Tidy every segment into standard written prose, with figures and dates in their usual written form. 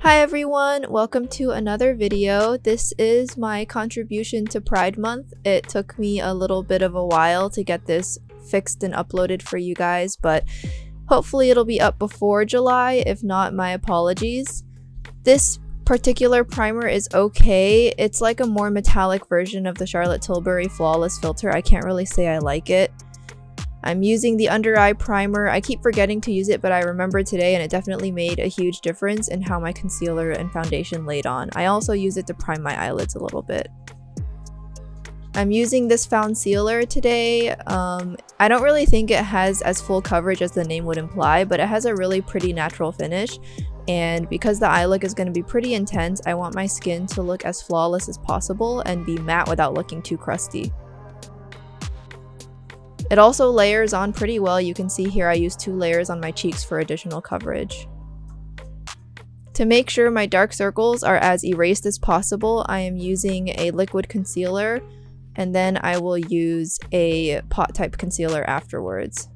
Hi everyone, welcome to another video. This is my contribution to Pride Month. It took me a little bit of a while to get this fixed and uploaded for you guys, but hopefully it'll be up before July. If not, my apologies. This particular primer is okay. It's like a more metallic version of the Charlotte Tilbury Flawless Filt'r. I can't really say I like it. I'm using the under eye primer. I keep forgetting to use it, but I remembered today and it definitely made a huge difference in how my concealer and foundation laid on. I also use it to prime my eyelids a little bit. I'm using this Foundcealer today. I don't really think it has as full coverage as the name would imply, but it has a really pretty natural finish. And because the eye look is going to be pretty intense, I want my skin to look as flawless as possible and be matte without looking too crusty. It also layers on pretty well. You can see here I use 2 layers on my cheeks for additional coverage. To make sure my dark circles are as erased as possible, I am using a liquid concealer, and then I will use a pot type concealer afterwards.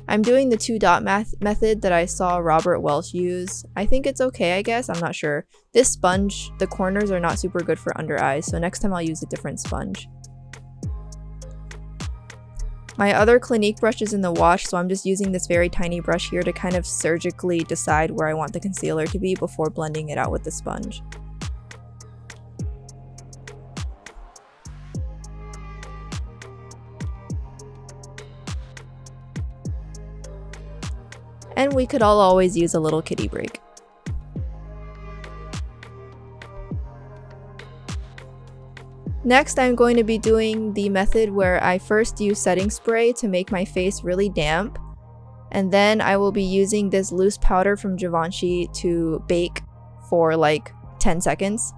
I'm doing the 2-dot method that I saw Robert Welch use. I think it's okay, I guess. I'm not sure. This sponge, the corners are not super good for under eyes, so next time I'll use a different sponge. My other Clinique brush is in the wash, so I'm just using this very tiny brush here to kind of surgically decide where I want the concealer to be before blending it out with the sponge. And we could all always use a little kitty break. Next, I'm going to be doing the method where I first use setting spray to make my face really damp, and then I will be using this loose powder from Givenchy to bake for like 10 seconds.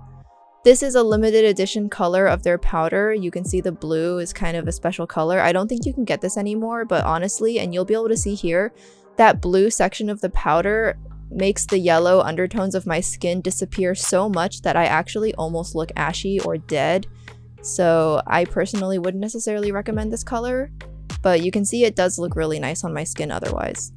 This is a limited edition color of their powder. You can see the blue is kind of a special color. I don't think you can get this anymore, but honestly, and you'll be able to see here, that blue section of the powder makes the yellow undertones of my skin disappear so much that I actually almost look ashy or dead. So I personally wouldn't necessarily recommend this color, but you can see it does look really nice on my skin otherwise.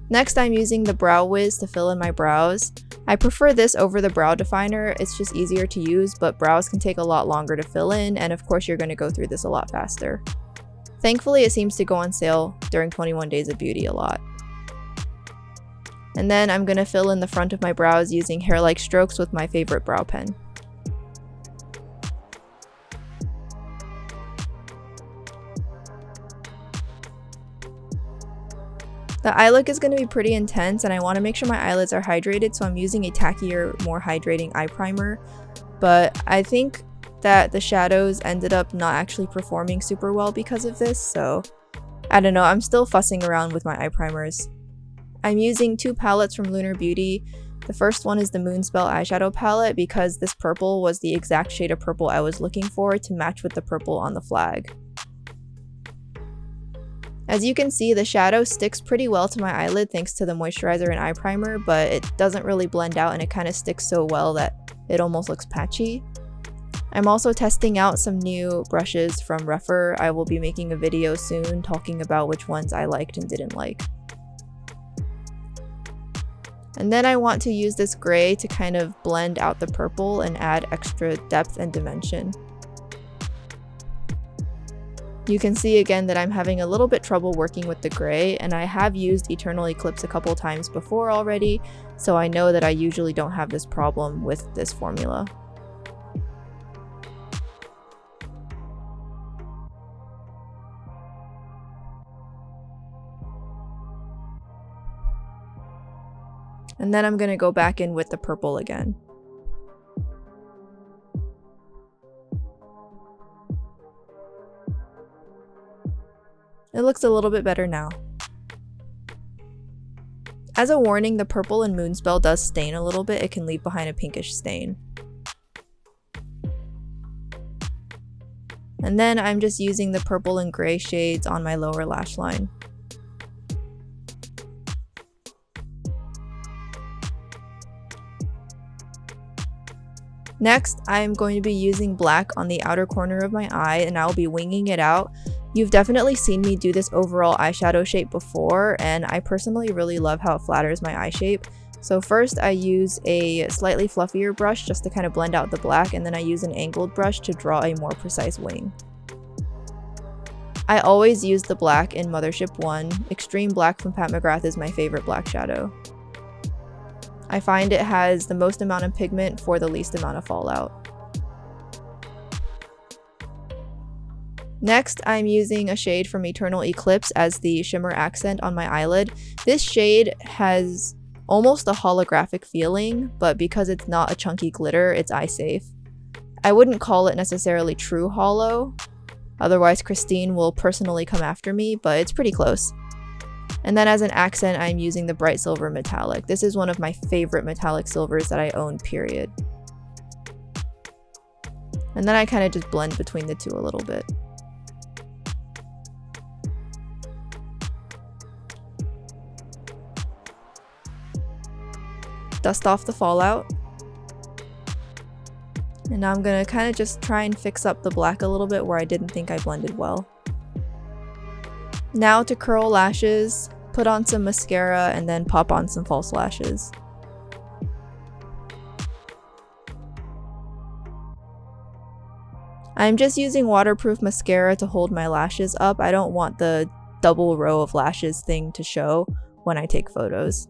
Next, I'm using the Brow Wiz to fill in my brows. I prefer this over the brow definer. It's just easier to use, but brows can take a lot longer to fill in, and of course you're going to go through this a lot faster. Thankfully, it seems to go on sale during 21 Days of Beauty a lot. And then I'm going to fill in the front of my brows using hair-like strokes with my favorite brow pen. The eye look is going to be pretty intense, and I want to make sure my eyelids are hydrated, so I'm using a tackier, more hydrating eye primer. But I think that the shadows ended up not actually performing super well because of this, so I don't know, I'm still fussing around with my eye primers. I'm using 2 palettes from Lunar Beauty. The first one is the Moonspell eyeshadow palette because this purple was the exact shade of purple I was looking for to match with the purple on the flag. As you can see, the shadow sticks pretty well to my eyelid thanks to the moisturizer and eye primer, but it doesn't really blend out and it kind of sticks so well that it almost looks patchy. I'm also testing out some new brushes from Rephr. I will be making a video soon talking about which ones I liked and didn't like. And then I want to use this gray to kind of blend out the purple and add extra depth and dimension. You can see again that I'm having a little bit trouble working with the gray, and I have used Eternal Eclipse a couple times before already, so I know that I usually don't have this problem with this formula. And then I'm going to go back in with the purple again. It looks a little bit better now. As a warning, the purple in Moonspell does stain a little bit. It can leave behind a pinkish stain. And then I'm just using the purple and gray shades on my lower lash line. Next, I'm going to be using black on the outer corner of my eye, and I'll be winging it out. You've definitely seen me do this overall eyeshadow shape before, and I personally really love how it flatters my eye shape. So first I use a slightly fluffier brush just to kind of blend out the black, and then I use an angled brush to draw a more precise wing. I always use the black in Mothership 1. Extreme Black from Pat McGrath is my favorite black shadow. I find it has the most amount of pigment for the least amount of fallout. Next, I'm using a shade from Eternal Eclipse as the shimmer accent on my eyelid. This shade has almost a holographic feeling, but because it's not a chunky glitter, it's eye safe. I wouldn't call it necessarily true hollow, otherwise Christine will personally come after me, but it's pretty close. And then as an accent, I'm using the Bright Silver Metallic. This is one of my favorite metallic silvers that I own, period. And then I kind of just blend between the two a little bit. Dust off the fallout. And now I'm gonna kind of just try and fix up the black a little bit where I didn't think I blended well. Now to curl lashes, put on some mascara, and then pop on some false lashes. I'm just using waterproof mascara to hold my lashes up. I don't want the double row of lashes thing to show when I take photos.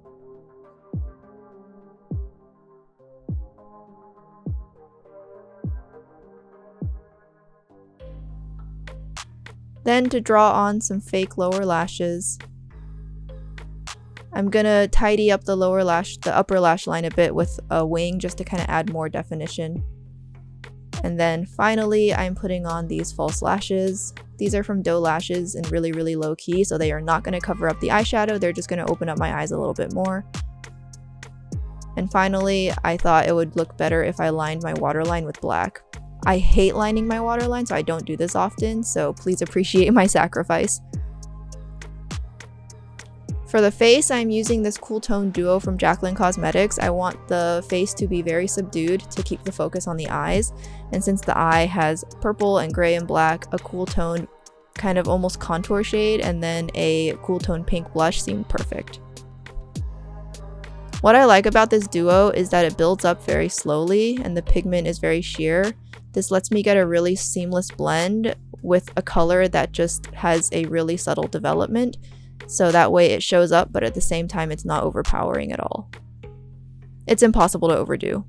Then to draw on some fake lower lashes, I'm gonna tidy up the upper lash line a bit with a wing just to kind of add more definition. And then finally, I'm putting on these false lashes. These are from Doe Lashes in really, really low key, so they are not gonna cover up the eyeshadow, they're just gonna open up my eyes a little bit more. And finally, I thought it would look better if I lined my waterline with black. I hate lining my waterline, so I don't do this often, so please appreciate my sacrifice. For the face, I'm using this Cool Tone Duo from JACLYN Cosmetics. I want the face to be very subdued to keep the focus on the eyes, and since the eye has purple and gray and black, a cool tone kind of almost contour shade and then a cool tone pink blush seemed perfect. What I like about this duo is that it builds up very slowly and the pigment is very sheer. This lets me get a really seamless blend with a color that just has a really subtle development, so that way it shows up, but at the same time it's not overpowering at all. It's impossible to overdo.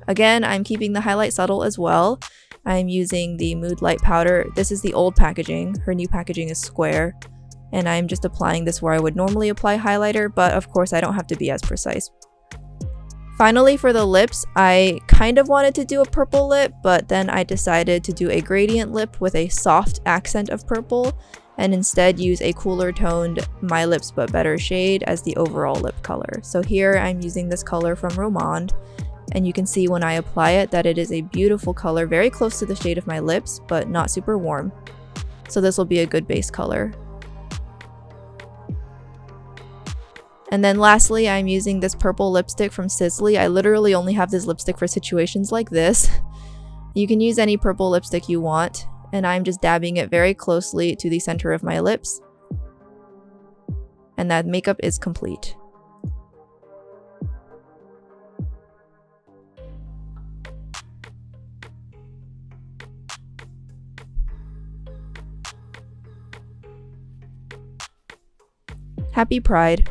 Again, I'm keeping the highlight subtle as well. I'm using the Mood Light powder. This is the old packaging. Her new packaging is square, and I'm just applying this where I would normally apply highlighter, but of course I don't have to be as precise. Finally, for the lips, I kind of wanted to do a purple lip, but then I decided to do a gradient lip with a soft accent of purple, and instead use a cooler toned My Lips But Better shade as the overall lip color. So here I'm using this color from Romande, and you can see when I apply it that it is a beautiful color, very close to the shade of my lips, but not super warm. So this will be a good base color. And then lastly, I'm using this purple lipstick from Sisley. I literally only have this lipstick for situations like this. You can use any purple lipstick you want, and I'm just dabbing it very closely to the center of my lips. And that makeup is complete. Happy Pride.